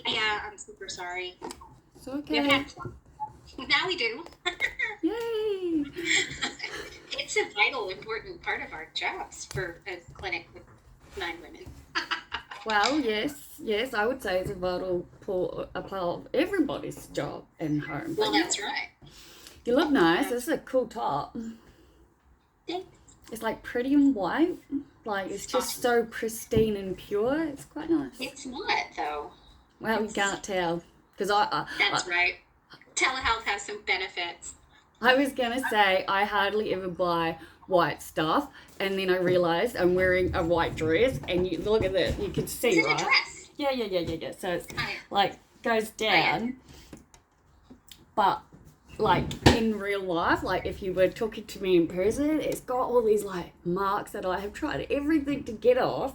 Yeah, I'm super sorry. It's We've okay. had now we do. Yay! It's a vital, important part of our jobs for a clinic with 9 women. Well, yes, I would say it's a vital a part of everybody's job and home. Well, But yeah, that's right. you look nice. This is a cool top. Thanks. It's like pretty and white. Like it's Spot. just so pristine and pure. It's quite nice. It's not though. Well, you can't tell because That's right. Telehealth has some benefits. I was gonna say I hardly ever buy white stuff, and then I realized I'm wearing a white dress, and you look at this, you can see, It's in a right? dress. Yeah. So it's Oh, yeah. like goes down, but like in real life, like if you were talking to me in person, it's got all these like marks that I have tried everything to get off,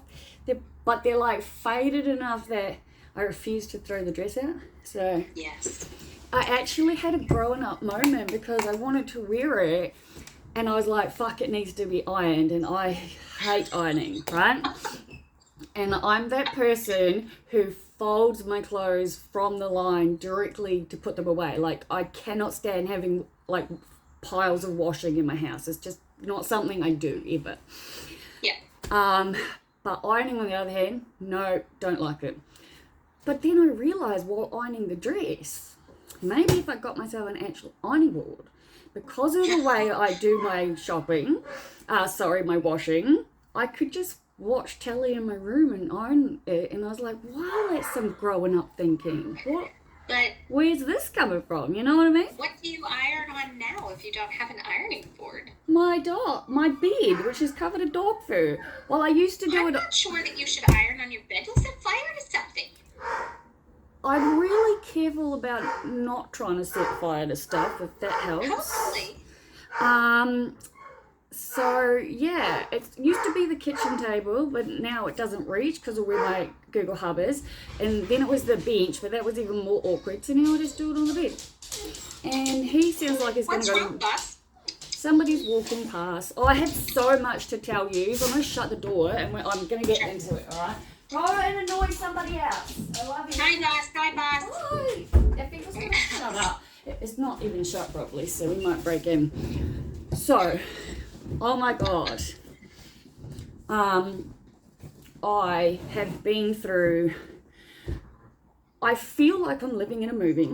but they're like faded enough that I refuse to throw the dress out. So Yes. I actually had a growing up moment because I wanted to wear it and I was like, fuck, it needs to be ironed, and I hate ironing, right? And I'm that person who folds my clothes from the line directly to put them away. Like, I cannot stand having like piles of washing in my house. It's just not something I do ever. Yeah. But ironing, on the other hand, no, don't like it. But then I realised while ironing the dress, maybe if I got myself an actual ironing board, because of the way I do my shopping, my washing, I could just watch telly in my room and iron it. And I was like, wow, that's some growing up thinking. But Where's this coming from? You know what I mean? what do you iron on now if you don't have an ironing board? My bed, which is covered in dog fur. Well, I used to do I'm it. not sure that you should iron on your bed. You'll set fire to something. I'm really careful about not trying to set fire to stuff, if that helps. Hopefully. So yeah, it used to be the kitchen table, but now it doesn't reach because of where my Google Hub is. And then it was the bench, but that was even more awkward. So now I just do it on the bed. And he sounds like he's going What's to wrong, go. boss? Somebody's walking past. Oh, I have so much to tell you, so I'm going to shut the door and I'm going to get into it. All right. Go and annoy somebody else. I love you. Hi, boss. Bye, boss. Bye. If he was going to shut up, it's not even shut properly, so we might break in. So, oh my god, I have been through. I feel like I'm living in a movie.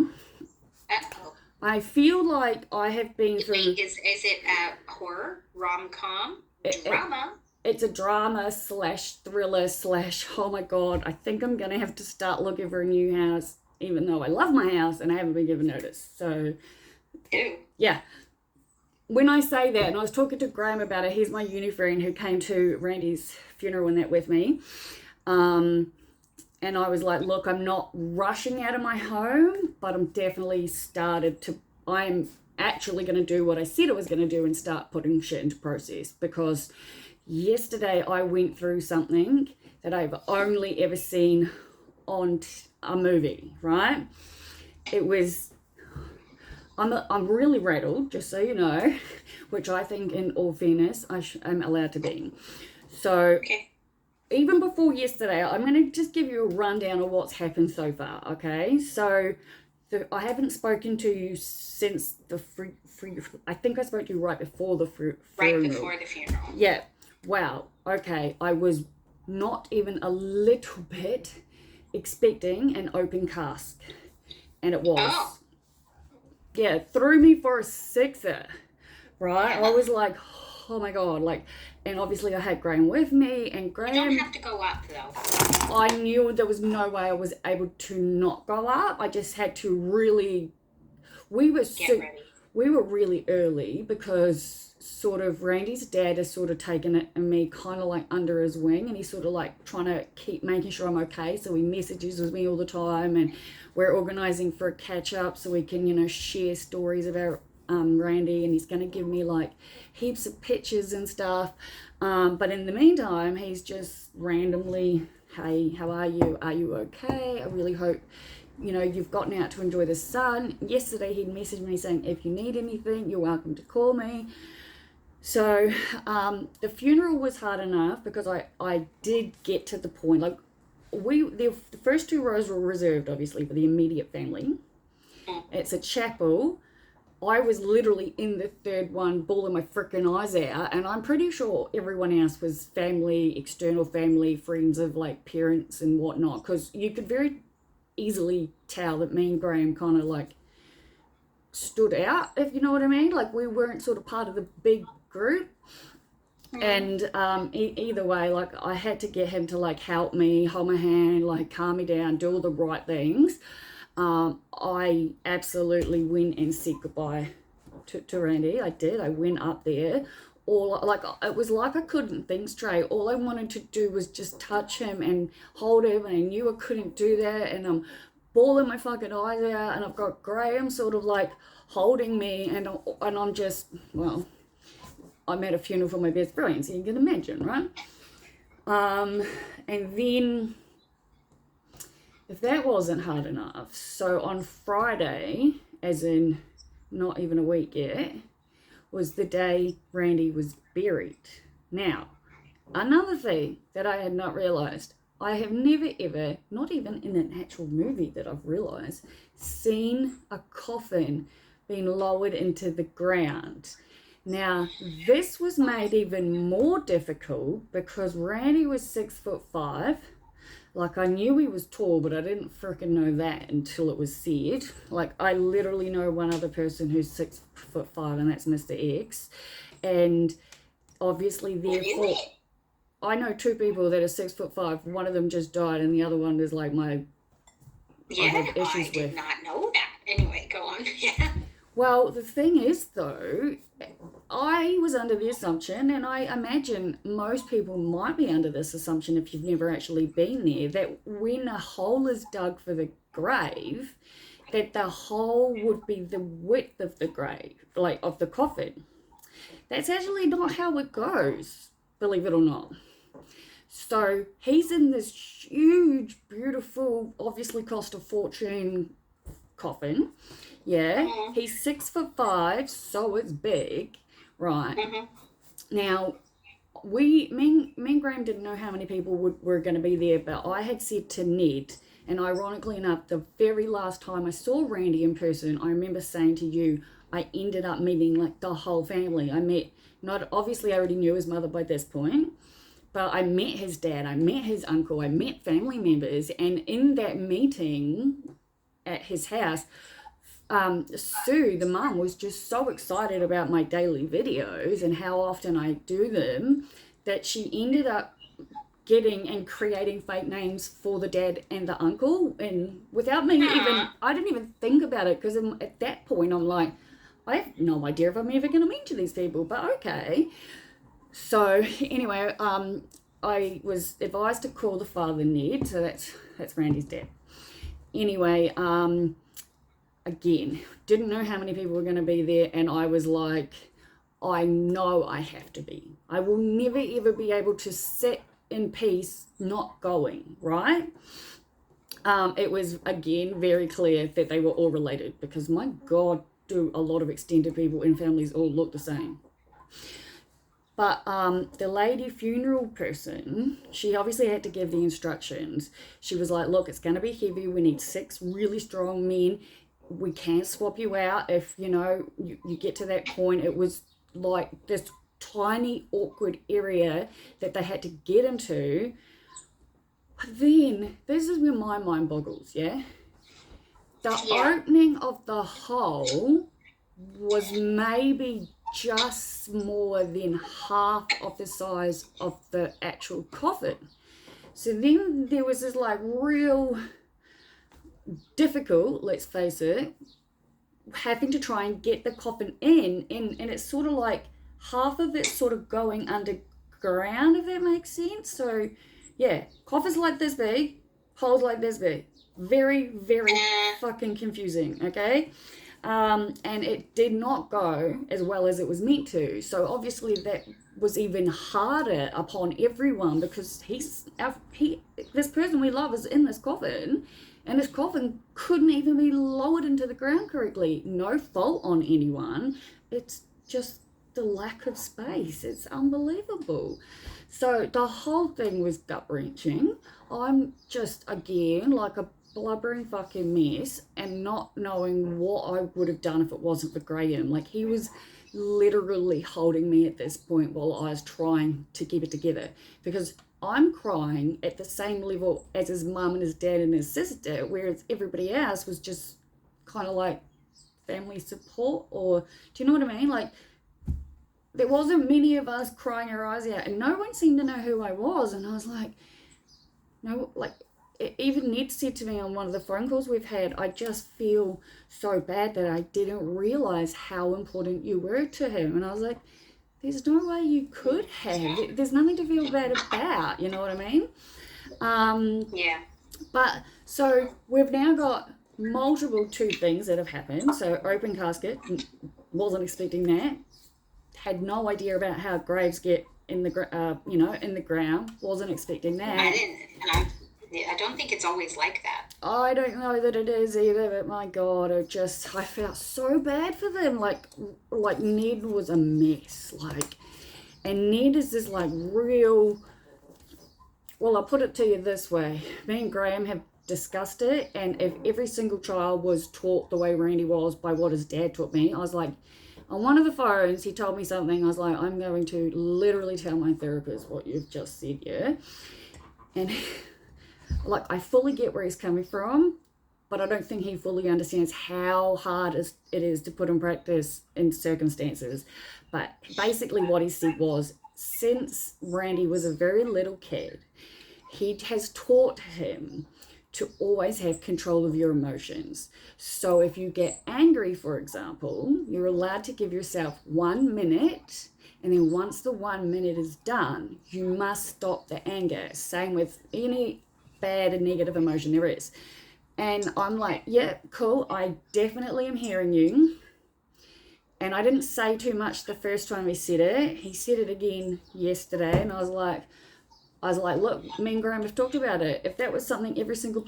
Uh-oh. I feel like I have been through. Wait, is it a horror, rom-com, drama? It's a drama / thriller / oh my god, I think I'm gonna have to start looking for a new house, even though I love my house and I haven't been given notice. So, Ew. yeah. When I say that, and I was talking to Graham about it, he's my uni friend who came to Randy's funeral and that with me. And I was like, look, I'm not rushing out of my home, but I'm definitely I'm actually going to do what I said I was going to do and start putting shit into process, because yesterday I went through something that I've only ever seen on a movie, right? It was, I'm really rattled, just so you know, which I think in all fairness I'm allowed to be. So Okay. even before yesterday, I'm going to just give you a rundown of what's happened so far, okay? So I haven't spoken to you since the I think I spoke to you right before the funeral. Right before the funeral. Yeah. Wow. Okay. I was not even a little bit expecting an open cask. And it was. Oh. Yeah, it threw me for a sixer, right? I was like, oh my god, like, and obviously I had Graham with me, and Graham. You don't have to go up though. I knew there was no way I was able to not go up. I just had to really. We were really early because sort of Randy's dad has sort of taken it and me kind of like under his wing, and he's sort of like trying to keep making sure I'm okay. So he messages with me all the time, and we're organising for a catch up so we can, share stories about Randy, and he's going to give me like heaps of pictures and stuff. But in the meantime, he's just randomly, hey, how are you? Are you okay? I really hope you've gotten out to enjoy the sun. Yesterday he messaged me saying, if you need anything, you're welcome to call me. So the funeral was hard enough because I did get to the point, like, the first 2 rows were reserved, obviously, for the immediate family. It's a chapel. I was literally in the third one, bawling my freaking eyes out, and I'm pretty sure everyone else was family, external family, friends of like parents and whatnot, because you could very easily tell that me and Graham kind of like stood out, if you know what I mean. Like we weren't sort of part of the big group. And either way, like I had to get him to like help me, hold my hand, like calm me down, do all the right things. I absolutely went and said goodbye to Randy. I did. I went up there. It was like I couldn't think straight. All I wanted to do was just touch him and hold him, and I knew I couldn't do that. And I'm bawling my fucking eyes out, and I've got Graham sort of like holding me, and I'm just, well, I'm at a funeral for my best friend, so you can imagine, right? And then, if that wasn't hard enough, so on Friday, as in not even a week yet, was the day Randy was buried. Now, another thing that I had not realised, I have never ever, not even in an actual movie that I've realised, seen a coffin being lowered into the ground. Now, this was made even more difficult because Randy was 6'5". Like, I knew he was tall, but I didn't freaking know that until it was said. Like, I literally know one other person who's 6'5", and that's Mr. X. And obviously, therefore, I know 2 people that are 6'5". One of them just died, and the other one is like I did not know that. Anyway, go on. Yeah. Well, the thing is, though, I was under the assumption, and I imagine most people might be under this assumption if you've never actually been there, that when a hole is dug for the grave, that the hole would be the width of the grave, like of the coffin. That's actually not how it goes, believe it or not. So he's in this huge, beautiful, obviously cost a fortune coffin. Yeah, he's 6'5", so it's big, right? Now, me and Graham didn't know how many people were going to be there, but I had said to Ned, and ironically enough, the very last time I saw Randy in person, I remember saying to you, I ended up meeting like the whole family. I met, obviously I already knew his mother by this point, but I met his dad, I met his uncle, I met family members, and in that meeting at his house, Sue, the mum, was just so excited about my daily videos and how often I do them that she ended up getting and creating fake names for the dad and the uncle, and without me I didn't even think about it, because at that point I'm like, I have no idea if I'm ever going to meet these people, but okay. So anyway, I was advised to call the father, Ned, so that's Randy's dad. Anyway, again, didn't know how many people were going to be there, and I was like, I know I have to be. I will never ever be able to sit in peace not going, right? It was, again, very clear that they were all related, because my God, do a lot of extended people and families all look the same. But the lady funeral person, she obviously had to give the instructions. She was like, look, it's going to be heavy. We need 6 really strong men. We can't swap you out if, you get to that point. It was like this tiny, awkward area that they had to get into. But then, this is where my mind boggles, yeah? The opening of the hole was maybe just more than half of the size of the actual coffin. So then there was this like real difficult, let's face it, having to try and get the coffin in, and it's sort of like half of it's sort of going underground, if that makes sense. So yeah, coffin's like this big, holes like this big. Very, very fucking confusing, okay? And it did not go as well as it was meant to. So obviously that was even harder upon everyone, because this person we love is in this coffin, and this coffin couldn't even be lowered into the ground correctly. No fault on anyone. It's just the lack of space. It's unbelievable. So the whole thing was gut-wrenching. I'm just, again, like a blubbering fucking mess and not knowing what I would have done if it wasn't for Graham. Like, he was literally holding me at this point while I was trying to keep it together, because I'm crying at the same level as his mum and his dad and his sister, whereas everybody else was just kind of like family support, or do you know what I mean? Like, there wasn't many of us crying our eyes out, and no one seemed to know who I was. And I was like, no, like, even Ned said to me on one of the phone calls we've had, I just feel so bad that I didn't realize how important you were to him. And I was like, there's no way you could have. There's nothing to feel bad about, you know what I mean? Yeah. But so we've now got multiple two things that have happened. So open casket, wasn't expecting that. Had no idea about how graves get in the in the ground. Wasn't expecting that. I didn't. I don't think it's always like that. I don't know that it is either, but my God, I felt so bad for them. Like Ned was a mess. Like, and Ned is this like real. Well, I'll put it to you this way: me and Graham have discussed it, and if every single child was taught the way Randy was by what his dad taught me, I was like, on one of the phones, he told me something. I was like, I'm going to literally tell my therapist what you've just said, yeah? And like, I fully get where he's coming from, but I don't think he fully understands how hard it is to put in practice in circumstances. But basically what he said was, since Randy was a very little kid, he has taught him to always have control of your emotions. So if you get angry, for example, you're allowed to give yourself 1 minute, and then once the 1 minute is done, you must stop the anger. Same with any bad and negative emotion there is. And I'm like, yeah, cool, I definitely am hearing you. And I didn't say too much the first time he said it. He said it again yesterday, and I was like, look, me and Graham have talked about it. If that was something every single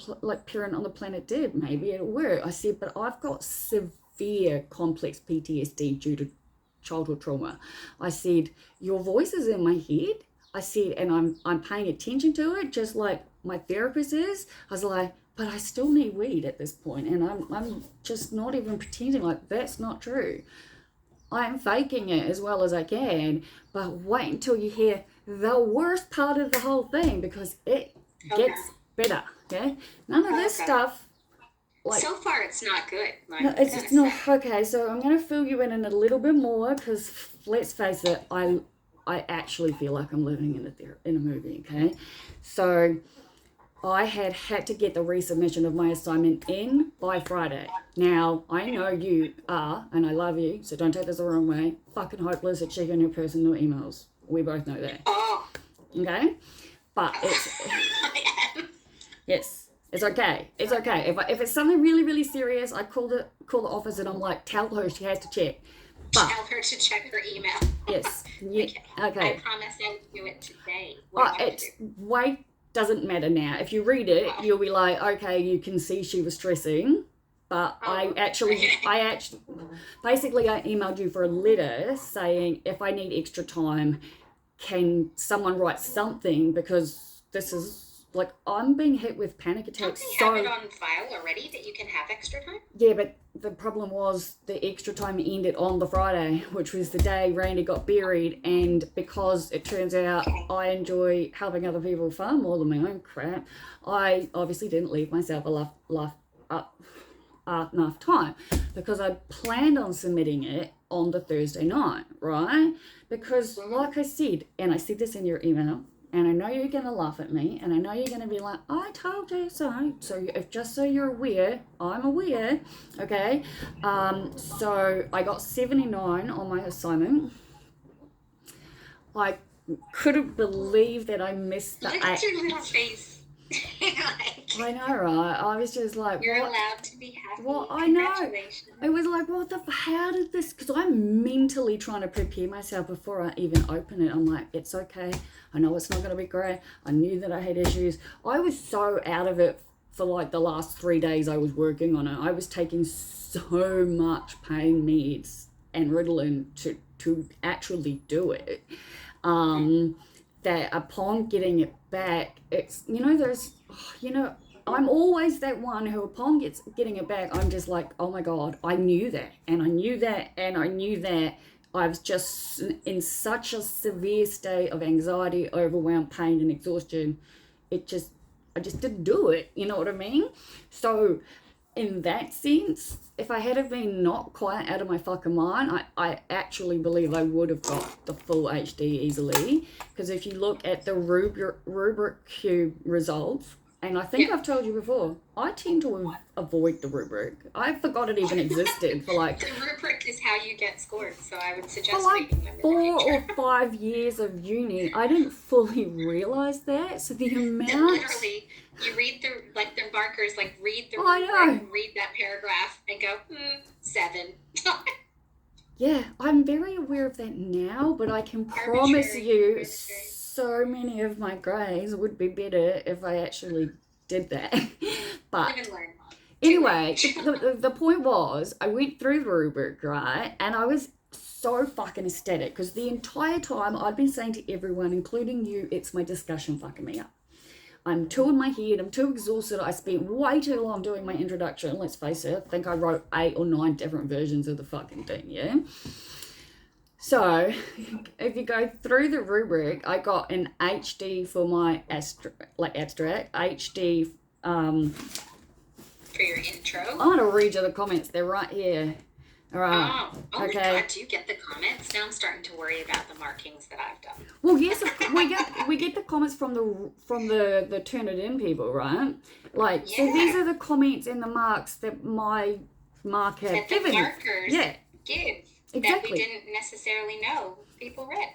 parent on the planet did, maybe it'd work. I said, but I've got severe complex PTSD due to childhood trauma. I said, your voice is in my head. I said, and I'm paying attention to it, just like my therapist is. I was like, but I still need weed at this point, and I'm just not even pretending like that's not true. I'm faking it as well as I can, but wait until you hear the worst part of the whole thing, because it gets better. Okay, none of this stuff. Like, so far, it's not good. Like, no, it's not okay. So I'm going to fill you in a little bit more, because let's face it, I actually feel like I'm living in a movie. Okay, so I had to get the resubmission of my assignment in by Friday. Now, I know you are, and I love you, so don't take this the wrong way, fucking hopeless at checking your personal emails. We both know that. Oh. Okay? But it's... Yes. It's okay. It's okay. If it's something really, really serious, I call the office and I'm like, tell her she has to check. But, tell her to check her email. Yes. Yeah, okay. I promise I'll do it today. Weight doesn't matter now. If you read it, you'll be like, okay, you can see she was stressing. But I basically I emailed you for a letter saying, if I need extra time, can someone write something, because this is like, I'm being hit with panic attacks. Don't they have it on file already that you can have extra time? Yeah, but the problem was the extra time ended on the Friday, which was the day Randy got buried, and because it turns out I enjoy helping other people far more than my own crap, I obviously didn't leave myself enough time, because I planned on submitting it on the Thursday night, right? Because like I said, and I said this in your email, and I know you're going to laugh at me, and I know you're going to be like, I told you so. So just so you're aware, I'm aware, okay? So I got 79 on my assignment. I couldn't believe that I missed the... Look at your little face. I know, right? I was just like, you're allowed to be happy. Well, I know. It was like, how did this? Because I'm mentally trying to prepare myself before I even open it. I'm like, it's okay. I know it's not going to be great. I knew that I had issues. I was so out of it for like the last 3 days I was working on it. I was taking so much pain meds and Ritalin to actually do it. That upon getting it back, it's, I'm always that one who upon getting it back, I'm just like, oh my God, I knew that, and I knew that, and I knew that. I was just in such a severe state of anxiety, overwhelm, pain, and exhaustion. I just didn't do it. You know what I mean? So in that sense, if I had have been not quite out of my fucking mind, I actually believe I would have got the full HD easily. Because if you look at the rubric Q results, and I think I've told you before, I tend to avoid the rubric. I forgot it even existed for like... The rubric is how you get scored, so I would suggest for like reading them in 4 the future. or 5 years of uni, I didn't fully realise that. So the amount... Literally, you read the markers, like read the rubric, read that paragraph, and go, 7. Yeah, I'm very aware of that now, but I can promise you so many of my grades would be better if I actually did that. But live and learn. anyway, the point was, I went through the rubric, right, and I was so fucking ecstatic because the entire time I'd been saying to everyone, including you, it's my discussion fucking me up. I'm too in my head, I'm too exhausted, I spent way too long doing my introduction, let's face it, I think I wrote 8 or 9 different versions of the fucking thing, yeah? So, if you go through the rubric, I got an HD for my abstract, HD, for your intro. I'm going to read you the comments, they're right here. All right. Oh okay. My God, do you get the comments? Now I'm starting to worry about the markings that I've done. Well, yes, we get the comments from the Turnitin people, right? Like, so these are the comments and the marks that my mark had given. The markers give. Exactly. That we didn't necessarily know people read.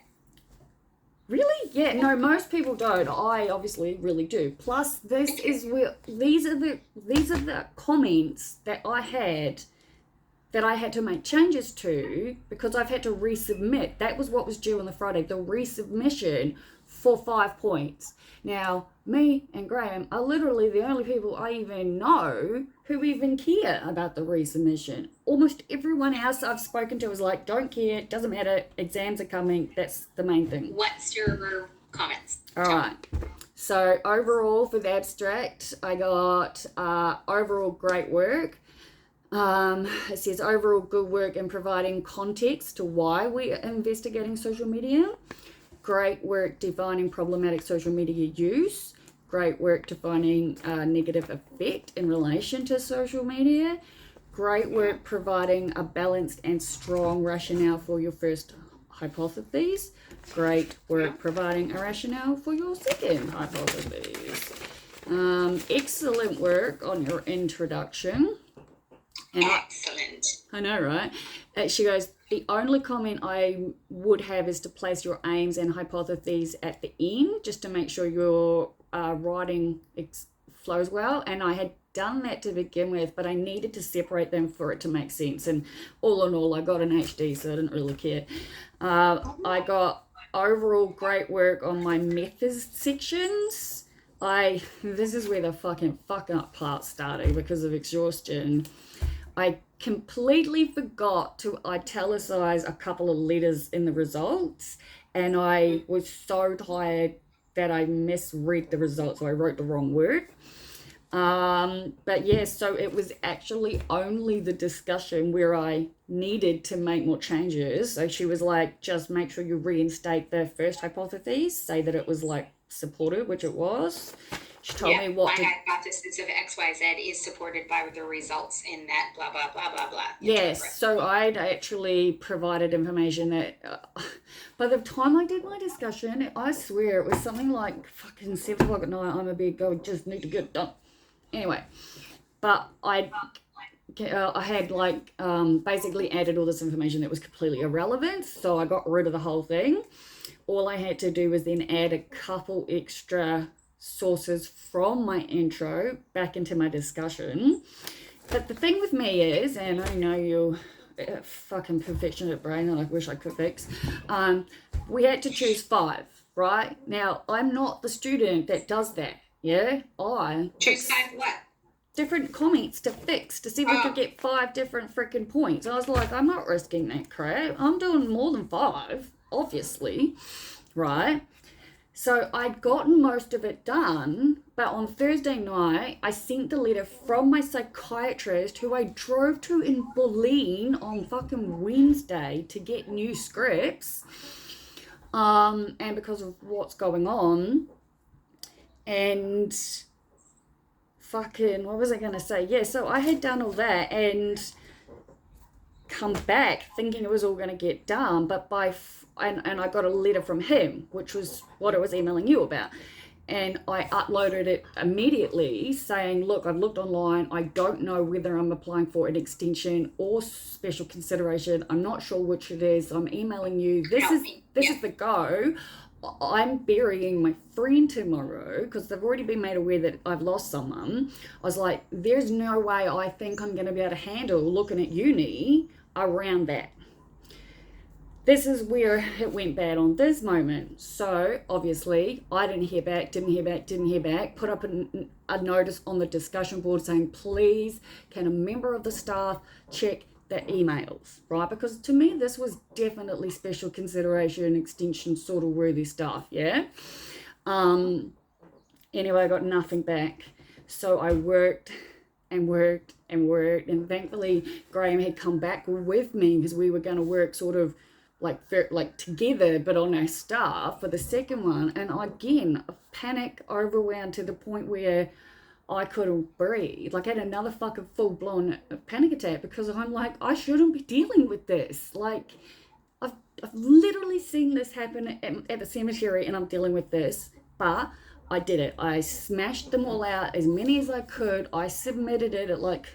Really? Yeah, no, most people don't. I obviously really do. Plus, these are the comments that I had to make changes to because I've had to resubmit. That was what was due on the Friday, the resubmission for 5 points. Now, me and Graham are literally the only people I even know who even care about the resubmission. Almost everyone else I've spoken to is like, don't care, doesn't matter, exams are coming, that's the main thing. What's your comments? All right. So overall for the abstract, I got overall great work. It says overall good work in providing context to why we are investigating social media. Great work defining problematic social media use. Great work defining negative effect in relation to social media. Great work providing a balanced and strong rationale for your first hypothesis. Great work providing a rationale for your second hypothesis. Excellent work on your introduction. And excellent. I know, right? She goes, the only comment I would have is to place your aims and hypotheses at the end, just to make sure your writing flows well. And I had done that to begin with, but I needed to separate them for it to make sense. And all in all, I got an HD, so I didn't really care. I got overall great work on my methods sections. This is where the fucking up part started because of exhaustion. I completely forgot to italicize a couple of letters in the results, and I was so tired that I misread the results, so I wrote the wrong word. But yeah, so it was actually only the discussion where I needed to make more changes. So she was like, just make sure you reinstate the first hypothesis, say that it was like supported, which it was. She told me what my hypothesis of XYZ is supported by the results in that blah, blah, blah, blah, blah. Yes, so I'd actually provided information that by the time I did my discussion, I swear it was something like fucking 7 o'clock at night. I'm a big go, just need to get it done. Anyway, but I had like basically added all this information that was completely irrelevant, so I got rid of the whole thing. All I had to do was then add a couple extra sources from my intro back into my discussion. But the thing with me is, and I know you're a fucking perfectionist brain that I wish I could fix, we had to choose 5, right? Now, I'm not the student that does that, yeah? I choose 5 what? different comments to fix to see if we could get 5 different freaking points. I was like, I'm not risking that crap. I'm doing more than 5, obviously, right? So I'd gotten most of it done, but on Thursday night, I sent the letter from my psychiatrist, who I drove to in Berlin on fucking Wednesday to get new scripts, and because of what's going on, and fucking, what was I going to say? Yeah, so I had done all that and come back thinking it was all going to get done, but and I got a letter from him, which was what I was emailing you about. And I uploaded it immediately saying, look, I've looked online. I don't know whether I'm applying for an extension or special consideration. I'm not sure which it is. I'm emailing you. This is the go. I'm burying my friend tomorrow because they've already been made aware that I've lost someone. I was like, there's no way I think I'm going to be able to handle looking at uni around that. This is where it went bad on this moment. So obviously I didn't hear back, put up a notice on the discussion board saying, please, can a member of the staff check the emails, right? Because to me, this was definitely special consideration, extension sort of worthy stuff, yeah? Anyway, I got nothing back. So I worked, and thankfully Graham had come back with me because we were going to work sort of like together, but on our staff for the second one. And again, panic, overwhelmed to the point where I couldn't breathe. Like I had another fucking full-blown panic attack because I'm like, I shouldn't be dealing with this. Like I've literally seen this happen at the cemetery and I'm dealing with this, but I did it. I smashed them all out, as many as I could. I submitted it at like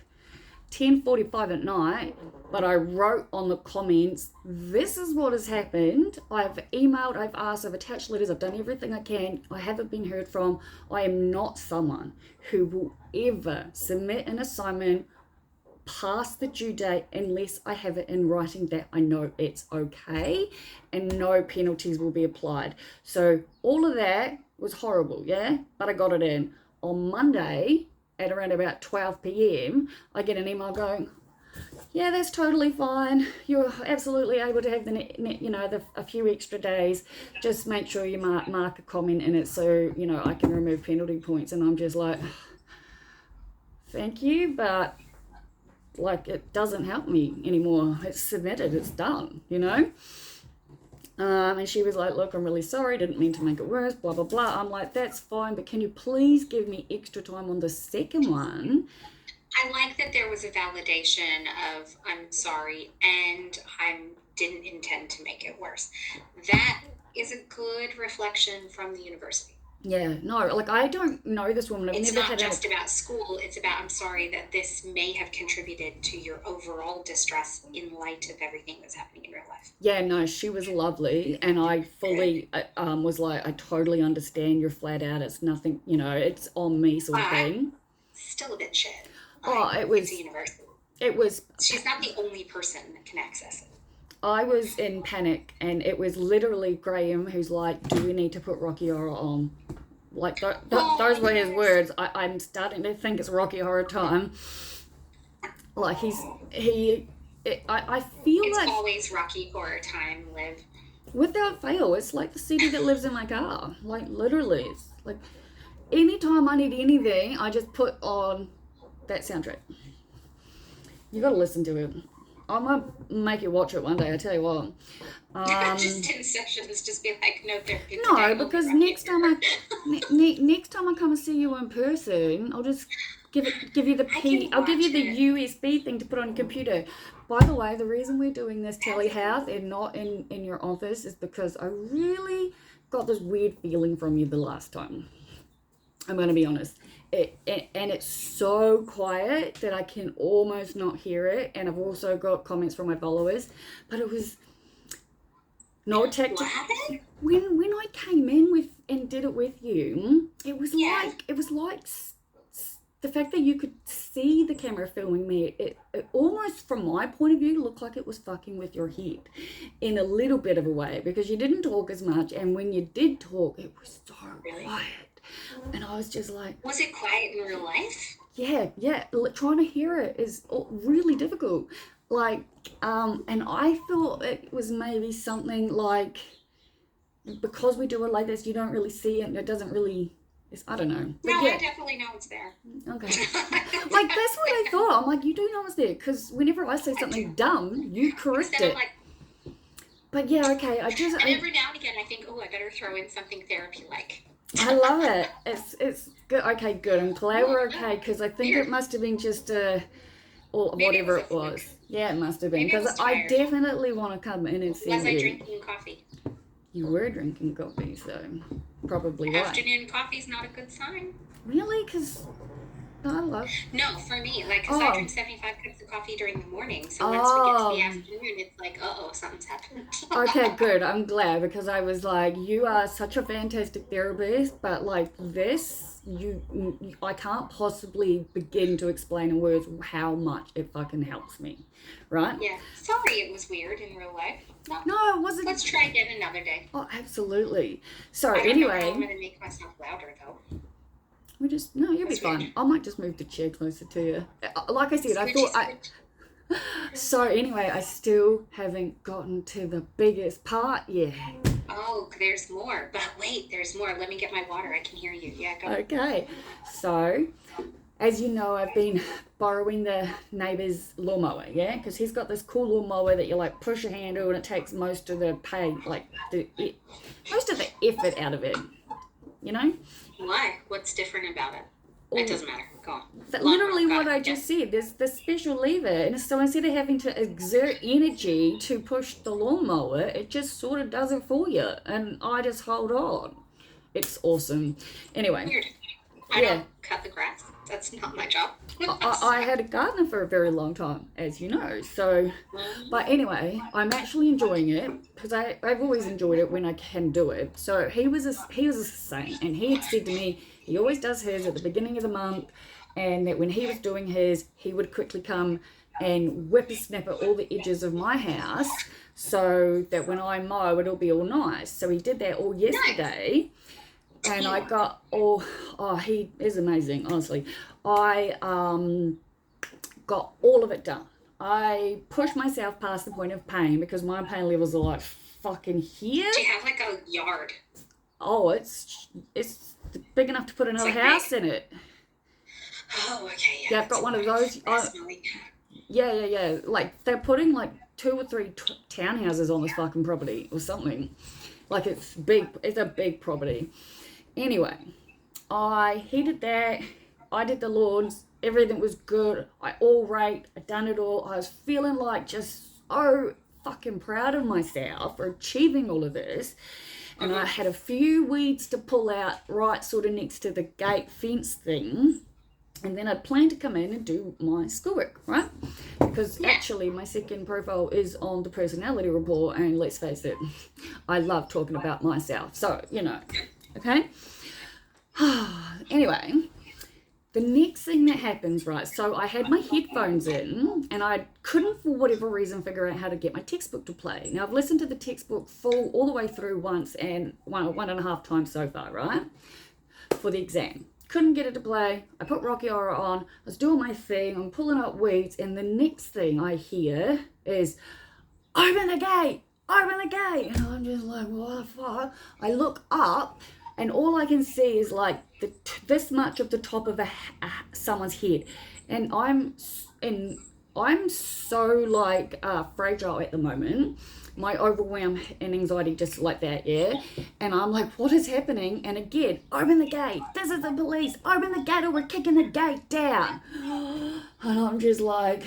10:45 at night, but I wrote on the comments, this is what has happened. I've emailed, I've asked, I've attached letters, I've done everything I can. I haven't been heard from. I am not someone who will ever submit an assignment past the due date unless I have it in writing that I know it's okay and no penalties will be applied. So all of that was horrible, yeah? But I got it in. On Monday, at around about 12 p.m, I get an email going, yeah, that's totally fine. You're absolutely able to have a few extra days. Just make sure you mark a comment in it so, I can remove penalty points. And I'm just like, thank you, but like it doesn't help me anymore. It's submitted, it's done, And she was like, look, I'm really sorry, didn't mean to make it worse, blah, blah, blah. I'm like, that's fine, but can you please give me extra time on the second one? I like that there was a validation of, I'm sorry, and I didn't intend to make it worse. That is a good reflection from the university. Yeah, no, like I don't know this woman. It's not just about school. It's about, I'm sorry that this may have contributed to your overall distress in light of everything that's happening in real life. Yeah, no, she was lovely. And I fully was like, I totally understand, you're flat out. It's nothing, it's on me sort of thing. Still a bit shit. It was. It's a university. It was. She's not the only person that can access it. I was in panic, and it was literally Graham who's like, do we need to put Rocky Horror on? Like, those were his words. I'm starting to think it's Rocky Horror time. Like, I feel it's like... It's always Rocky Horror time, Liv. Without fail, it's like the CD that lives in my car. Like, literally. It's like, anytime I need anything, I just put on that soundtrack. You gotta listen to it. I might make you watch it one day, I tell you what. Just 10 sessions, just be like, no therapy. No, because next time I come and see you in person, I'll just give you the I'll give you the USB thing to put on your computer. By the way, the reason we're doing this telehealth and not in your office is because I really got this weird feeling from you the last time. I'm going to be honest. And it's so quiet that I can almost not hear it. And I've also got comments from my followers. But it was no tactic. When I came in and did it with you, it was like the fact that you could see the camera filming me. It almost, from my point of view, looked like it was fucking with your head in a little bit of a way, because you didn't talk as much, and when you did talk, it was so quiet. And I was just like... Was it quiet in real life? trying to hear it is really difficult. Like, and I thought it was maybe something like, because we do it like this, you don't really see it, and it doesn't really, I don't know. No, I definitely know it's there. Okay. Like, that's what I thought. I'm like, you do know it's there, because whenever I say something dumb, you correct it. Like, but yeah, okay, and every now and again I think, oh, I better throw in something therapy-like. I love it. It's good. Okay, good. I'm glad we're okay, because I think it must have been just or whatever it was. Yeah, it must have been, because I definitely want to come in and see you. Was I drinking coffee? You were drinking coffee, so probably why. Afternoon coffee's not a good sign. Really? Because I love... No, for me, like, because I drink 75 cups of coffee during the morning, so once we get to the afternoon, it's like, something's happened. Okay, good. I'm glad, because I was like, you are such a fantastic therapist, but like this, I can't possibly begin to explain in words how much it fucking helps me, right? Yeah. Sorry it was weird in real life. No, it wasn't. Let's try again another day. Oh, absolutely. So I don't anyway, know how I'm gonna make myself louder though. You'll be fine. I might just move the chair closer to you. Like I said, So anyway, I still haven't gotten to the biggest part yet. Oh, there's more. But wait, there's more. Let me get my water. I can hear you. Yeah, go. Okay. So, as you know, I've been borrowing the neighbour's lawnmower, yeah? Because he's got this cool lawnmower that you, like, push a handle and it takes most of the most of the effort out of it, you know? Why? What's different about it? It doesn't matter. Go on. Literally what I just said. There's the special lever. And so instead of having to exert energy to push the lawnmower, it just sort of does it for you. And I just hold on. It's awesome. Anyway. Weird. I don't cut the grass. That's not my job. I had a gardener for a very long time, as you know. So, but anyway, I'm actually enjoying it, because I've always enjoyed it when I can do it. So he was a saint, and he had said to me, he always does his at the beginning of the month, and that when he was doing his, he would quickly come and whippersnapper all the edges of my house, so that when I mow, it'll be all nice. So he did that all yesterday. And I got he is amazing, honestly. I got all of it done. I pushed myself past the point of pain, because my pain levels are like fucking here. Do you have like a yard? Oh, it's big enough to put another house in it. Oh, okay. Yeah, I've got one of those. Yeah. Like, they're putting like 2 or 3 townhouses on this fucking property or something. Like, it's big. It's a big property. Anyway, he did that. I did the lawns. Everything was good. I done it all. I was feeling like just so fucking proud of myself for achieving all of this. And I had a few weeds to pull out right sort of next to the gate fence thing. And then I planned to come in and do my schoolwork, right? Because actually my second profile is on the personality report, and let's face it, I love talking about myself. So, okay? Anyway, the next thing that happens, right, so I had my headphones in, and I couldn't, for whatever reason, figure out how to get my textbook to play. Now, I've listened to the textbook full all the way through once, and one and a half times so far, right, for the exam. Couldn't get it to play. I put Rocky Horror on. I was doing my thing. I'm pulling up weeds, and the next thing I hear is, "Open the gate! Open the gate!" And I'm just like, what the fuck? I look up, and all I can see is like this much of the top of someone's head, and I'm so like fragile at the moment. My overwhelm and anxiety just like that, yeah? And I'm like, what is happening? And again, open the gate. This is the police. Open the gate or we're kicking the gate down. And I'm just like...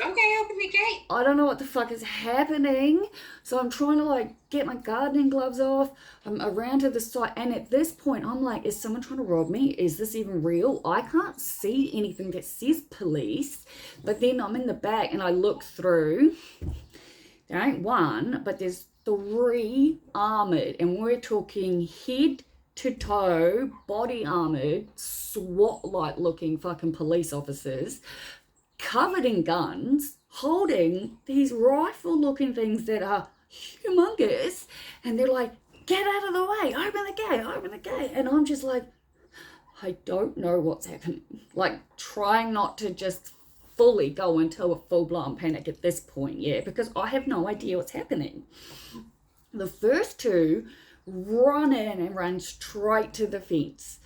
Okay, open the gate. I don't know what the fuck is happening. So I'm trying to like get my gardening gloves off. I'm around to the side. And at this point, I'm like, is someone trying to rob me? Is this even real? I can't see anything that says police. But then I'm in the back and I look through... There ain't one, but there's 3 armoured, and we're talking head to toe, body armoured, SWAT-like looking fucking police officers, covered in guns, holding these rifle looking things that are humongous, and they're like, "Get out of the way, open the gate," and I'm just like, I don't know what's happening. Like, trying not to just fully go into a full-blown panic at this point, yeah, because I have no idea what's happening. The first two run in and run straight to the fence.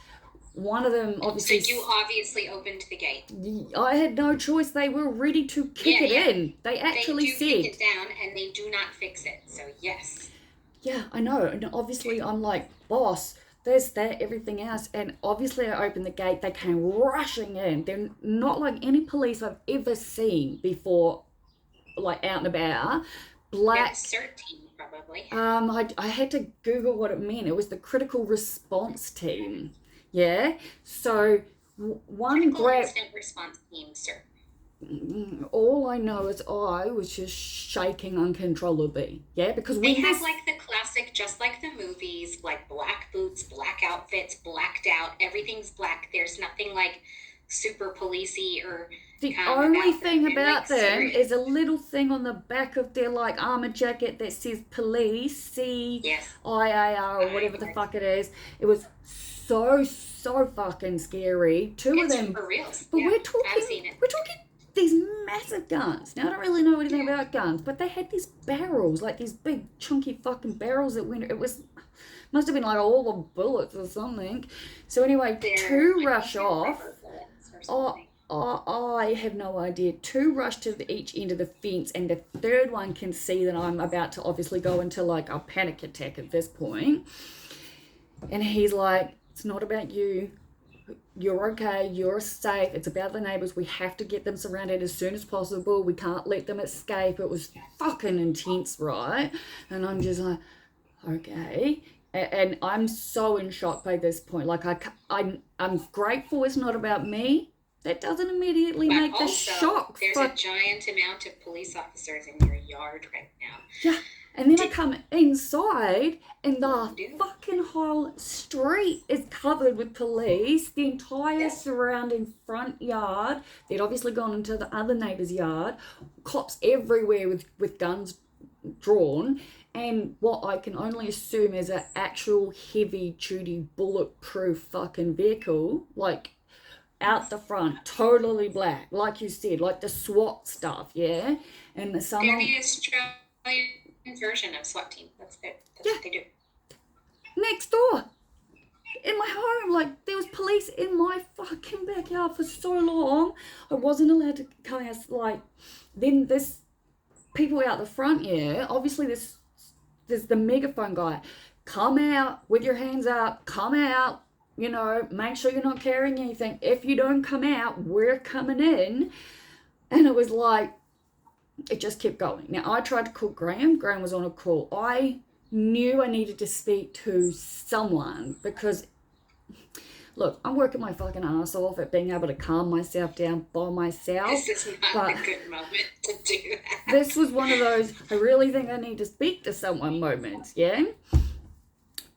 One of them obviously. So you obviously opened the gate. I had no choice. They were ready to kick it in. They actually they do said. kick it down and they do not fix it. So yes. Yeah, I know. And obviously I'm like, boss, there's that, everything else. And obviously I opened the gate. They came rushing in. They're not like any police I've ever seen before, like out and about. Black. CERT team, probably. I had to Google what it meant. It was the critical response team. Yeah. So one grab instant response team, sir. All I know is I was just shaking uncontrollably. Yeah, because they have like the classic, just like the movies, like black boots, black outfits, blacked out. Everything's black. There's nothing like super policey or. The only thing about them is a little thing on the back of their like armor jacket that says police, CIAR or whatever the fuck it is. It was so fucking scary. Two of them. For real. But we're talking these massive guns. Now I don't really know anything about guns, but they had these barrels, like these big chunky fucking barrels that went. It must have been like all the bullets or something. So anyway, two rush off. I have no idea. Two rush to each end of the fence, and the third one can see that I'm about to obviously go into like a panic attack at this point. And he's like, it's not about you. You're okay. You're safe. It's about the neighbors. We have to get them surrounded as soon as possible. We can't let them escape. It was fucking intense, right? And I'm just like, okay. And I'm so in shock by this point. Like, I'm grateful it's not about me. That doesn't immediately make the shock. There's a giant amount of police officers in your yard right now. Yeah. And then I come inside and the fucking whole street is covered with police. The entire surrounding front yard. They'd obviously gone into the other neighbour's yard. Cops everywhere with guns drawn. And what I can only assume is an actual heavy-duty bulletproof fucking vehicle. Like, out the front, totally black. Like you said, like the SWAT stuff, yeah? And the They're the Australian version of SWAT team. That's what they do. Next door. In my home, like there was police in my fucking backyard for so long. I wasn't allowed to come out. Like then this people out the front, yeah. Obviously there's the megaphone guy. Come out with your hands up. Come out. You know, make sure you're not carrying anything. If you don't come out, we're coming in. And it was like, it just kept going. Now, I tried to call Graham. Graham was on a call. I knew I needed to speak to someone because, look, I'm working my fucking ass off at being able to calm myself down by myself. This is not a good moment to do that. This was one of those, I really think I need to speak to someone moments, yeah?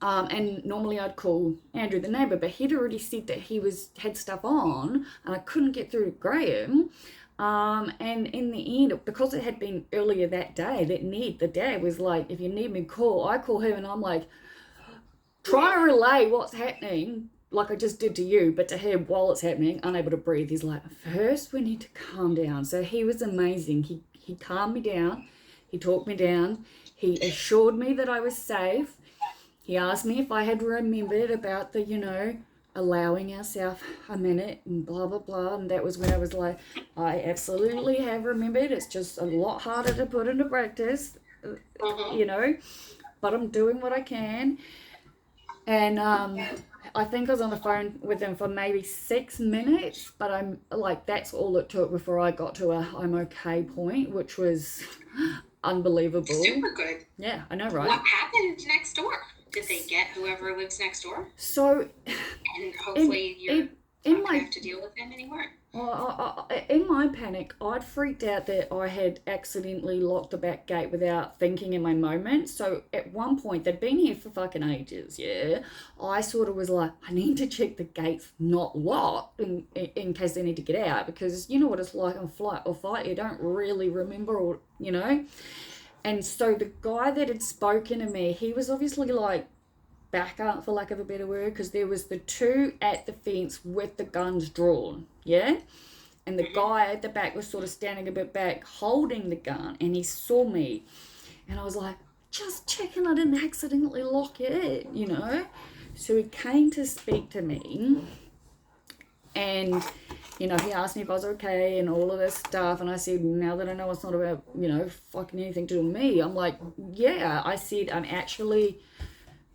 And normally I'd call Andrew the neighbour, but he'd already said that he had stuff on and I couldn't get through to Graham. And in the end, because it had been earlier that day, the dad was like, if you need me, call. I call him and I'm like, trying to relay what's happening, like I just did to you, but to him while it's happening, unable to breathe. He's like, first we need to calm down. So he was amazing. He calmed me down. He talked me down. He assured me that I was safe. He asked me if I had remembered about the, allowing ourselves a minute and blah, blah, blah. And that was when I was like, I absolutely have remembered. It's just a lot harder to put into practice, but I'm doing what I can. And I think I was on the phone with him for maybe 6 minutes, but I'm like, that's all it took before I got to a I'm okay point, which was unbelievable. Super good. Yeah, I know, right? What happened next door? Did they get whoever lives next door? So, and hopefully you don't have to deal with them anymore. In my panic, I'd freaked out that I had accidentally locked the back gate without thinking in my moment. So at one point, they'd been here for fucking ages, yeah? I sort of was like, I need to check the gate's not locked in case they need to get out. Because you know what it's like on flight or fight, you don't really remember or. And so the guy that had spoken to me, he was obviously like back up, for lack of a better word, because there was the two at the fence with the guns drawn, yeah? And the guy at the back was sort of standing a bit back holding the gun, and he saw me. And I was like, just checking I didn't accidentally lock it, you know? So he came to speak to me, and, you know, he asked me if I was okay and all of this stuff. And I said, now that I know it's not about, you know, fucking anything to do with me, I'm like, yeah. I said, I'm actually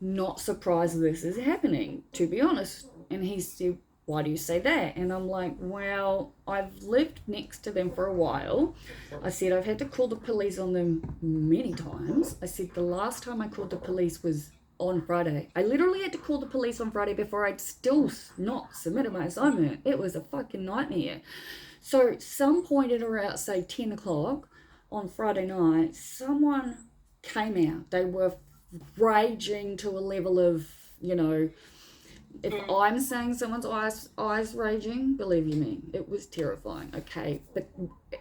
not surprised this is happening, to be honest. And he said, why do you say that? And I'm like, well, I've lived next to them for a while. I said, I've had to call the police on them many times. I said, the last time I called the police was on Friday. I literally had to call the police on Friday before I'd still not submitted my assignment. It was a fucking nightmare. So some point at around, say, 10 o'clock on Friday night, someone came out. They were raging to a level of, you know, if I'm saying someone's eyes raging, believe you me, it was terrifying, okay? But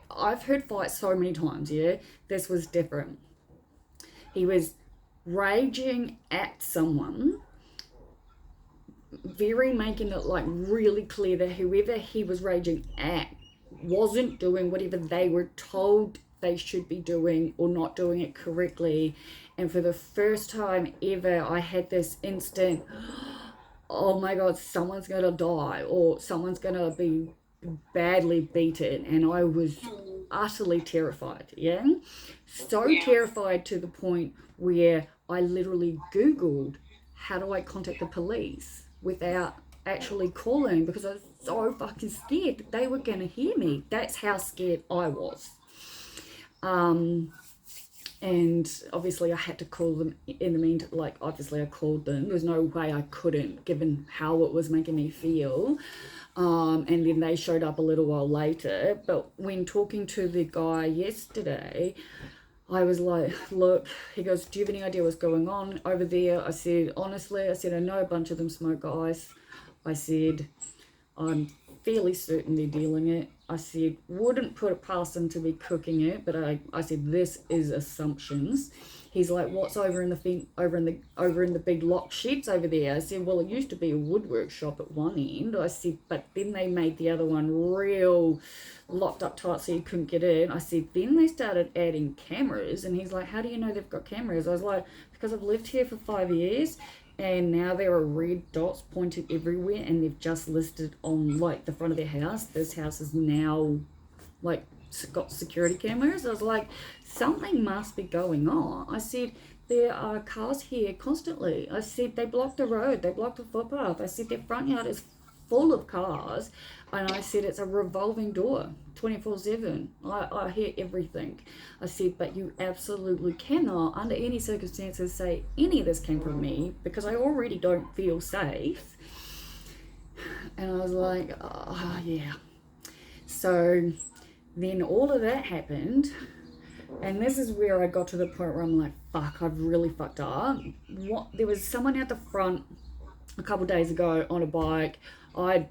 I've heard fights so many times, yeah? This was different. He was raging at someone, very making it like really clear that whoever he was raging at wasn't doing whatever they were told they should be doing or not doing it correctly. And for the first time ever, I had this instant, oh my God, someone's going to die or someone's going to be badly beaten. And I was utterly terrified, yeah? So terrified to the point where I literally Googled, how do I contact the police without actually calling, because I was so fucking scared that they were going to hear me. That's how scared I was. And obviously I had to call them in the meantime. Like, obviously I called them. There's no way I couldn't, given how it was making me feel. And then they showed up a little while later. But when talking to the guy yesterday, I was like, look, he goes, do you have any idea what's going on over there? I said, honestly, I said, I know a bunch of them smoke ice. I said, I'm fairly certain they're dealing it. I said, wouldn't put it past them to be cooking it, but I said, this is assumptions. He's like, what's over in the big lock sheds over there? I said, well, it used to be a woodwork shop at one end. I said, but then they made the other one real locked up tight so you couldn't get in. I said, then they started adding cameras, and he's like, how do you know they've got cameras? I was like, because I've lived here for 5 years. And now there are red dots pointed everywhere, and they've just listed on like the front of their house. This house is now like got security cameras. I was like, something must be going on. I said, there are cars here constantly. I said, they blocked the road, they blocked the footpath. I said, their front yard is full of cars. And I said, it's a revolving door, 24/7. I hear everything. I said, but you absolutely cannot, under any circumstances, say any of this came from me, because I already don't feel safe. And I was like, oh, yeah. So then all of that happened. And this is where I got to the point where I'm like, fuck, I've really fucked up. There was someone out the front a couple of days ago on a bike. I'd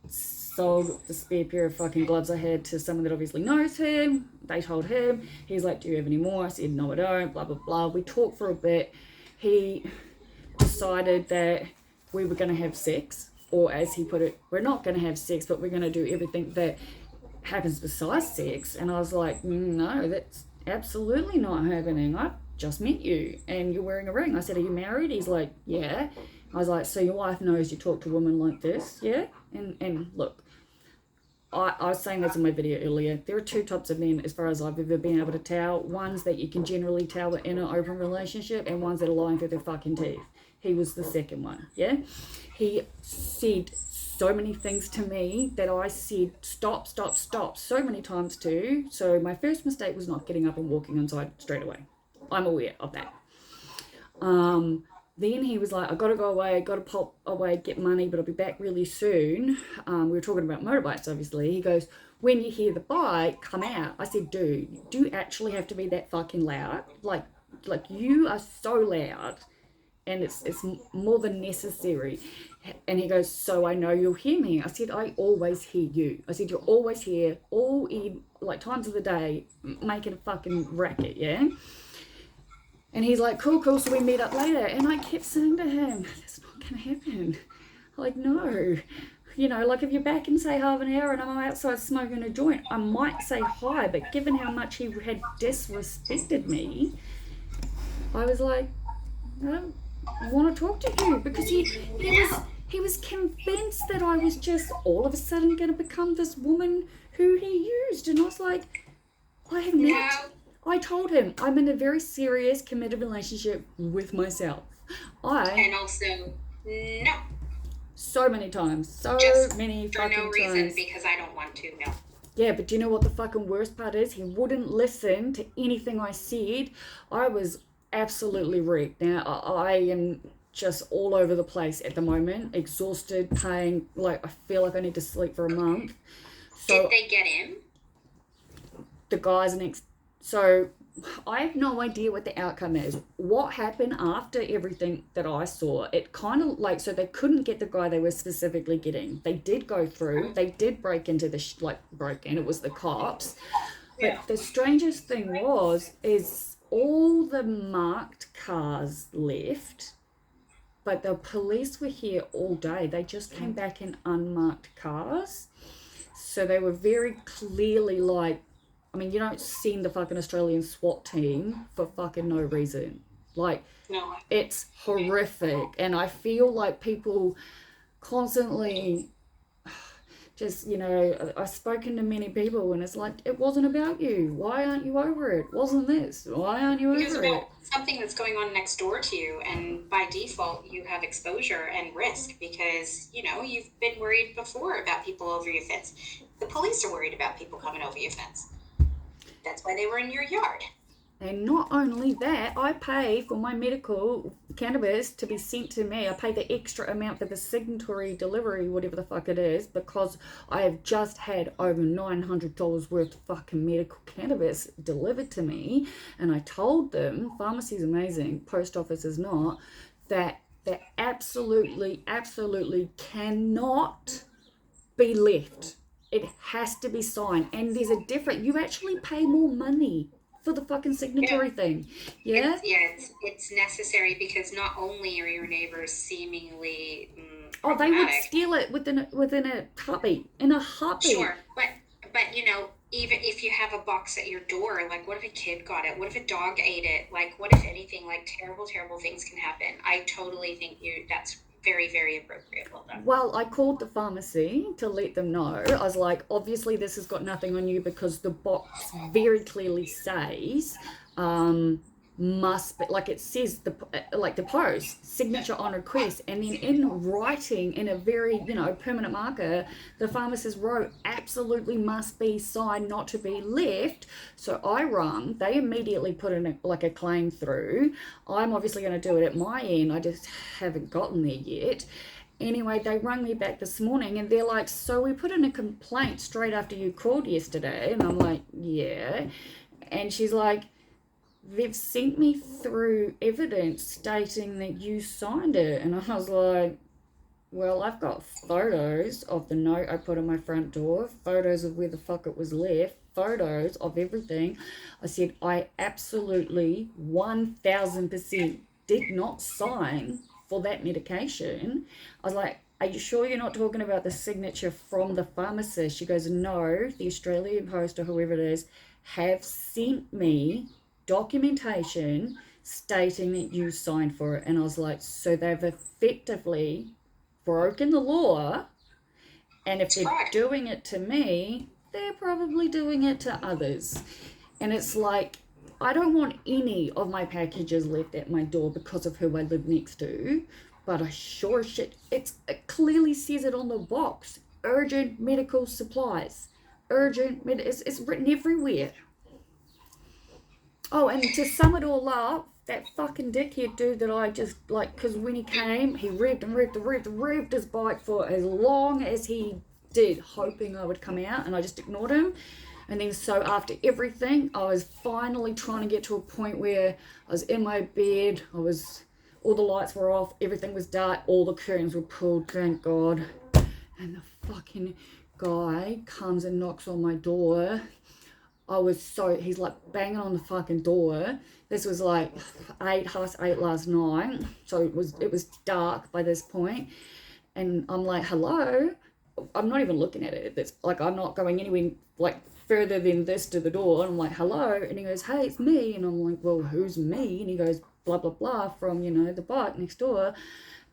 sold the spare pair of fucking gloves I had to someone that obviously knows him. They told him. He's like, do you have any more? I said, no, I don't, blah, blah, blah. We talked for a bit. He decided that we were going to have sex, or as he put it, we're not going to have sex, but we're going to do everything that happens besides sex. And I was like, no, that's absolutely not happening. I've just met you and you're wearing a ring. I said, are you married? He's like, yeah. I was like, so your wife knows you talk to women like this, yeah? And look, I was saying this in my video earlier. There are two types of men, as far as I've ever been able to tell. Ones that you can generally tell are in an open relationship, and ones that are lying through their fucking teeth. He was the second one, yeah? He said so many things to me that I said, stop, so many times too. So my first mistake was not getting up and walking inside straight away. I'm aware of that. Then he was like, I gotta go away, gotta pop away, get money, but I'll be back really soon. We were talking about motorbikes, obviously. He goes, when you hear the bike, come out. I said, dude, do you actually have to be that fucking loud? Like you are so loud, and it's more than necessary. And he goes, so I know you'll hear me. I said, I always hear you. I said, you're always here, all in, like, times of the day, making a fucking racket, yeah? And he's like, cool, cool, so we meet up later. And I kept saying to him, that's not going to happen. Like, no. You know, like if you're back in, say, half an hour and I'm outside smoking a joint, I might say hi. But given how much he had disrespected me, I was like, I don't want to talk to you. Because he was convinced that I was just all of a sudden going to become this woman who he used. And I was like, I have not. I told him I'm in a very serious, committed relationship with myself. And also, no. So many times. So Just many for fucking no reason, times. because I don't want to, no. Yeah, but do you know what the fucking worst part is? He wouldn't listen to anything I said. I was absolutely wrecked. Now, I am just all over the place at the moment. Exhausted, pain. Like, I feel like I need to sleep for a month. So, did they get in? The guys next... So, I have no idea what the outcome is. What happened after everything that I saw, it kind of like, so they couldn't get the guy they were specifically getting. They did go through, they did break into the, broke in, it was the cops. But the strangest thing is all the marked cars left, but the police were here all day. They just came back in unmarked cars. So they were very clearly like, I mean, you don't send the fucking Australian SWAT team for fucking no reason. Like, no. It's horrific. And I feel like people constantly just, you know, I've spoken to many people and it's like, it wasn't about you. Why aren't you over it? Wasn't this? Why aren't you over it? Because about something that's going on next door to you, and by default, you have exposure and risk because, you know, you've been worried before about people over your fence. The police are worried about people coming over your fence. That's why they were in your yard. And not only that, I pay for my medical cannabis to be sent to me. I pay the extra amount for the signatory delivery, whatever the fuck it is, because I have just had over $900 worth of fucking medical cannabis delivered to me. And I told them, pharmacy's amazing, post office is not, that they absolutely, absolutely cannot be left. It has to be signed. And there's a difference. You actually pay more money for the fucking signatory thing. Yeah? It's necessary because not only are your neighbors seemingly they would steal it within a heartbeat. In a heartbeat. Sure. But you know, even if you have a box at your door, like what if a kid got it? What if a dog ate it? Like what if anything, like terrible things can happen. I totally think that's very, very appropriate. Well done. Well, I called the pharmacy to let them know. I was like, obviously this has got nothing on you because the box very clearly says must be, like it says the post signature on request, and then in writing in a very, you know, permanent marker, the pharmacist wrote absolutely must be signed, not to be left. So I rung, they immediately put in a claim through. I'm obviously going to do it at my end, I just haven't gotten there yet. Anyway, they rang me back this morning and they're like, so we put in a complaint straight after you called yesterday. And I'm like, yeah. And she's like, they've sent me through evidence stating that you signed it. And I was like, well, I've got photos of the note I put on my front door, photos of where the fuck it was left, photos of everything. I said, I absolutely 1000% did not sign for that medication. I was like, are you sure you're not talking about the signature from the pharmacist? She goes, no, the Australian Post or whoever it is have sent me documentation stating that you signed for it. And I was like, so they've effectively broken the law, and if they're doing it to me, they're probably doing it to others. And it's like, I don't want any of my packages left at my door because of who I live next to, but I sure shit, it clearly says it on the box, urgent medical supplies, it's written everywhere. Oh, and to sum it all up, that fucking dickhead dude that I just, like, because when he came, he revved his bike for as long as he did, hoping I would come out, and I just ignored him. And then so after everything, I was finally trying to get to a point where I was in my bed, all the lights were off, everything was dark, all the curtains were pulled, thank God. And the fucking guy comes and knocks on my door. he's like banging on the fucking door. This was like 8:30 last night, so it was dark by this point, and I'm like, hello. I'm not even looking at it. It's like I'm not going anywhere like further than this to the door. And I'm like, hello. And he goes, hey, it's me. And I'm like, well, who's me? And he goes, blah, blah, blah, from, the bike next door.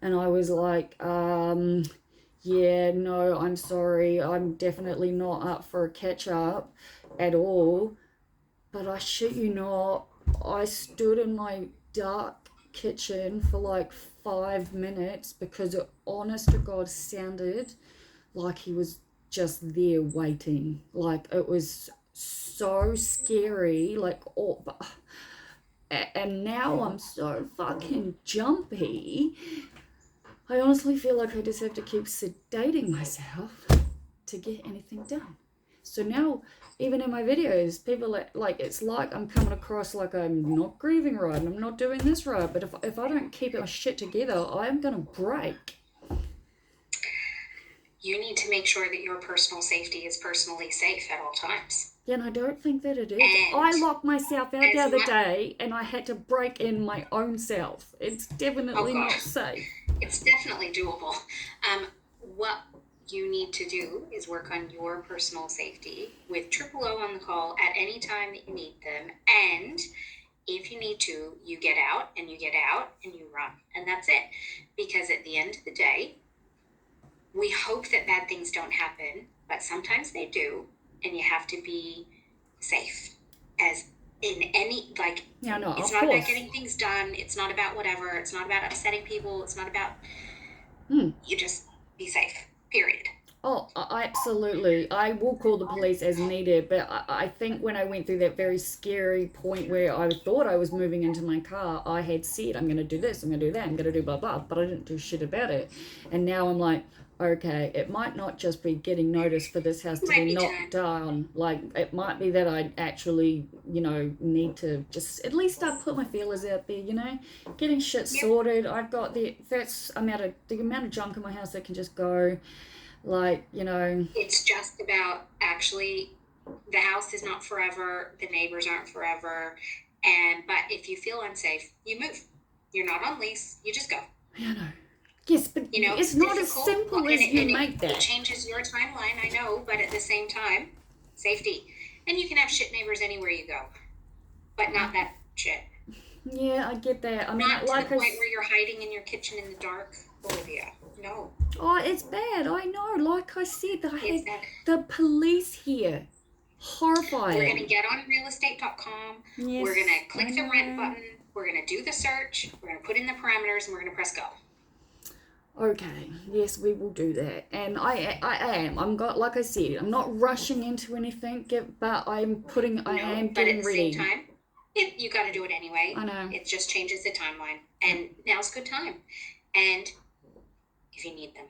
And I was like, yeah, no, I'm sorry. I'm definitely not up for a catch up at all. But I shit you not, I stood in my dark kitchen for like 5 minutes because it honest to God sounded like he was just there waiting. Like it was so scary. Like, oh, and now I'm so fucking jumpy. I honestly feel like I just have to keep sedating myself to get anything done. So now, even in my videos, people like it's like I'm coming across like I'm not grieving right and I'm not doing this right. But if I don't keep my shit together, I'm gonna break. You need to make sure that your personal safety is personally safe at all times. Yeah, and I don't think that it is. I locked myself out the other day and I had to break in my own self. It's definitely not safe. It's definitely doable. What you need to do is work on your personal safety with Triple O on the call at any time that you need them. And if you need to, you get out and you run. And that's it. Because at the end of the day, we hope that bad things don't happen, but sometimes they do. And you have to be safe as in any, like, yeah, no, it's not about getting things done. It's not about whatever. It's not about upsetting people. It's not about, you just be safe, period. Oh, absolutely. I will call the police as needed, but I think when I went through that very scary point where I thought I was moving into my car, I had said, I'm going to do this, I'm going to do that, I'm going to do blah, blah, but I didn't do shit about it. And now I'm like, okay, it might not just be getting notice for this house to be knocked down. Like, it might be that I actually, need to just at least start put my feelers out there, getting shit sorted. I've got the amount of junk in my house that can just go. Like, it's just about actually the house is not forever, the neighbors aren't forever, but if you feel unsafe, you move. You're not on lease, you just go. I know. Yes, but it's not as simple as you make that. It changes your timeline, I know, but at the same time, safety. And you can have shit neighbors anywhere you go, but not that shit. Yeah, I get that. I mean, not to the point where you're hiding in your kitchen in the dark, Olivia. No. Oh, it's bad. I know. Like I said, I had the police here. Horrifying. We're going to get on realestate.com. Yes, we're going to click the rent button. We're going to do the search. We're going to put in the parameters, and we're going to press go. Okay, yes, we will do that. And I am. Like I said, I'm not rushing into anything, but I am getting ready. But at the same time, you got to do it anyway. I know. It just changes the timeline. And now's a good time. And if you need them.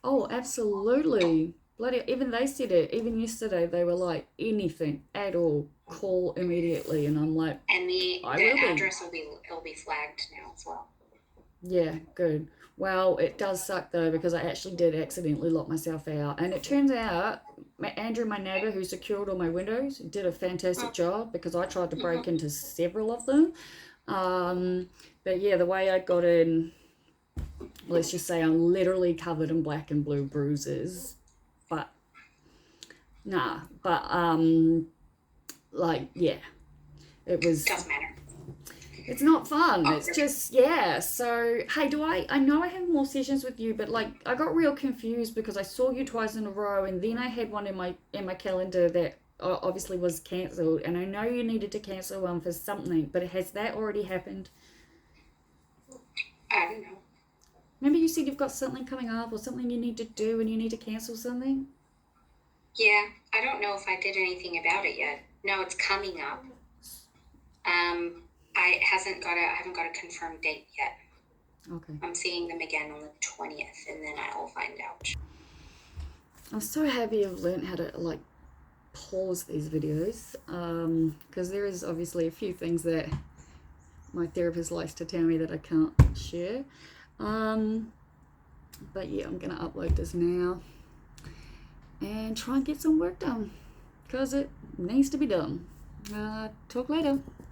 Oh, absolutely. Bloody, even they said it. Even yesterday, they were like, anything at all, call immediately. And I'm like, and the address will be flagged now as well. Yeah, good. Well, it does suck though, because I actually did accidentally lock myself out. And it turns out Andrew, my neighbour who secured all my windows, did a fantastic job, because I tried to break into several of them. But yeah, the way I got in, let's just say I'm literally covered in black and blue bruises. But, like, yeah, it was... Doesn't matter. It's not fun. It's just, yeah. So, hey, I know I have more sessions with you, but like, I got real confused because I saw you twice in a row, and then I had one in my calendar that obviously was cancelled, and I know you needed to cancel one for something, but has that already happened? I don't know. Remember you said you've got something coming up or something you need to do and you need to cancel something? Yeah, I don't know if I did anything about it yet. No, it's coming up. I haven't got a confirmed date yet. Okay. I'm seeing them again on the 20th, and then I'll find out. I'm so happy I've learned how to like pause these videos, because there is obviously a few things that my therapist likes to tell me that I can't share. But yeah, I'm gonna upload this now and try and get some work done. because it needs to be done. Talk later.